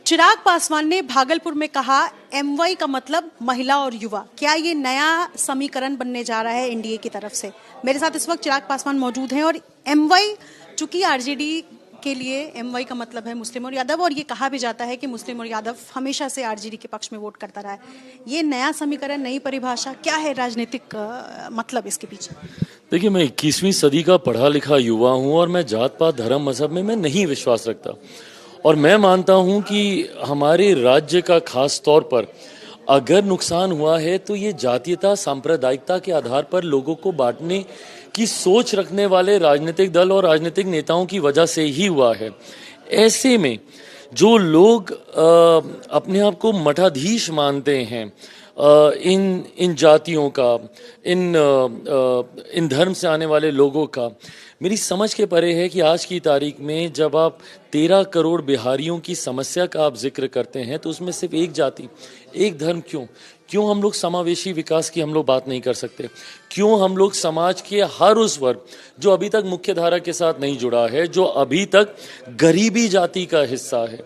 चिराग पासवान ने भागलपुर में कहा एमवाई का मतलब महिला और युवा। क्या ये नया समीकरण बनने जा रहा है एनडीए की तरफ से? मेरे साथ इस वक्त चिराग पासवान मौजूद हैं और एमवाई, चूंकि आरजेडी के लिए एमवाई का मतलब है मुस्लिम और यादव, और ये कहा भी जाता है कि मुस्लिम और यादव हमेशा से आरजेडी के पक्ष में वोट करता रहा है। ये नया समीकरण, नई परिभाषा क्या है, राजनीतिक मतलब इसके पीछे? देखिए, मैं 21वीं सदी का पढ़ा लिखा युवा हूं और मैं जात पात धर्म मजहब में मैं नहीं विश्वास रखता। और मैं मानता हूं कि हमारे राज्य का खास तौर पर अगर नुकसान हुआ है तो ये जातीयता, सांप्रदायिकता के आधार पर लोगों को बांटने की सोच रखने वाले राजनीतिक दल और राजनीतिक नेताओं की वजह से ही हुआ है। ऐसे में जो लोग अपने आप को मठाधीश मानते हैं, इन जातियों का, इन धर्म से आने वाले लोगों का, मेरी समझ के परे है कि आज की तारीख में जब आप 13 करोड़ बिहारियों की समस्या का आप जिक्र करते हैं तो उसमें सिर्फ एक जाति, एक धर्म क्यों हम लोग समावेशी विकास की हम लोग बात नहीं कर सकते? क्यों हम लोग समाज के हर उस वर्ग जो अभी तक मुख्य धारा के साथ नहीं जुड़ा है, जो अभी तक गरीबी जाति का हिस्सा है,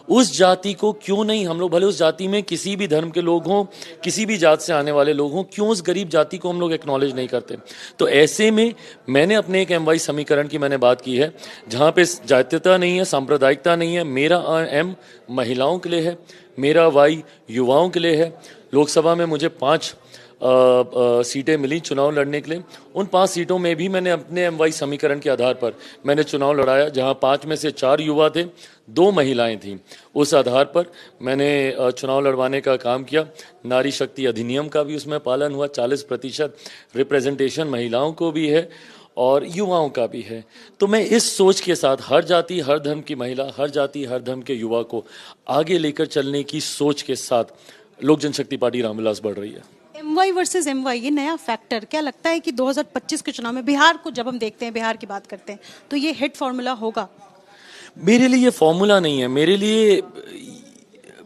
उस जाति को क्यों नहीं हम लोग, भले उस जाति में किसी भी धर्म के लोग हों, किसी भी जात से आने वाले लोग हों, क्यों उस गरीब जाति को हम लोग एक्नॉलेज नहीं करते? तो ऐसे में मैंने अपने एक एमवाई समीकरण की मैंने बात की है, जहाँ पे जातीयता नहीं है, सांप्रदायिकता नहीं है। मेरा एम महिलाओं के लिए है, मेरा वाई युवाओं के लिए है। लोकसभा में मुझे 5 सीटें मिली चुनाव लड़ने के लिए। उन 5 सीटों में भी मैंने अपने एमवाई समीकरण के आधार पर मैंने चुनाव लड़ाया, जहां 5 में से 4 युवा थे, 2 महिलाएं थीं। उस आधार पर मैंने चुनाव लड़वाने का काम किया। नारी शक्ति अधिनियम का भी उसमें पालन हुआ। 40% रिप्रेजेंटेशन महिलाओं को भी है और युवाओं का भी है। तो मैं इस सोच के साथ हर जाति हर धर्म की महिला, हर जाति हर धर्म के युवा को आगे लेकर चलने की सोच के साथ लोक जनशक्ति पार्टी रामविलास बढ़ रही है। एमवाई वर्सेस एमवाई, ये नया फैक्टर क्या लगता है कि 2025 के चुनाव में बिहार को जब हम देखते हैं, बिहार की बात करते हैं, तो ये हिट फॉर्मूला होगा? मेरे लिए ये फॉर्मूला नहीं है, मेरे लिए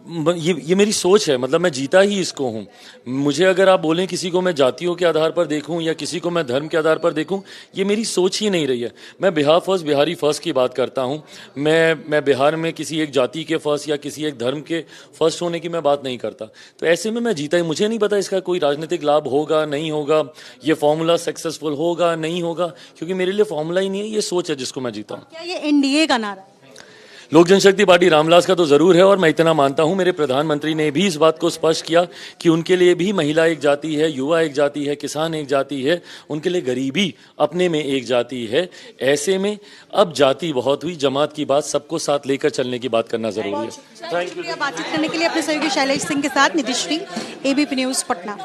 ये मेरी सोच है। मतलब मैं जीता ही इसको हूँ। मुझे अगर आप बोलें किसी को मैं जातियों के आधार पर देखूं या किसी को मैं धर्म के आधार पर देखूं, ये मेरी सोच ही नहीं रही है। मैं बिहार फर्स्ट, बिहारी फर्स्ट की बात करता हूँ। मैं बिहार में किसी एक जाति के फर्स्ट या किसी एक धर्म के फर्स्ट होने की मैं बात नहीं करता। तो ऐसे में मैं जीता ही। मुझे नहीं पता इसका कोई राजनीतिक लाभ होगा नहीं होगा, ये फॉर्मूला सक्सेसफुल होगा नहीं होगा, क्योंकि मेरे लिए फॉर्मूला ही नहीं है, ये सोच है जिसको मैं जीता हूँ। क्या ये एनडीए का नारा? लोक जनशक्ति पार्टी रामविलास का तो जरूर है, और मैं इतना मानता हूं, मेरे प्रधानमंत्री ने भी इस बात को स्पष्ट किया कि उनके लिए भी महिला एक जाति है, युवा एक जाति है, किसान एक जाति है, उनके लिए गरीबी अपने में एक जाति है। ऐसे में अब जाति बहुत हुई, जमात की बात, सबको साथ लेकर चलने की बात करना जरूरी है। Thank you. बातचीत करने के लिए अपने सहयोगी शैलेश सिंह के साथ निधिश्री, एबीपी न्यूज पटना।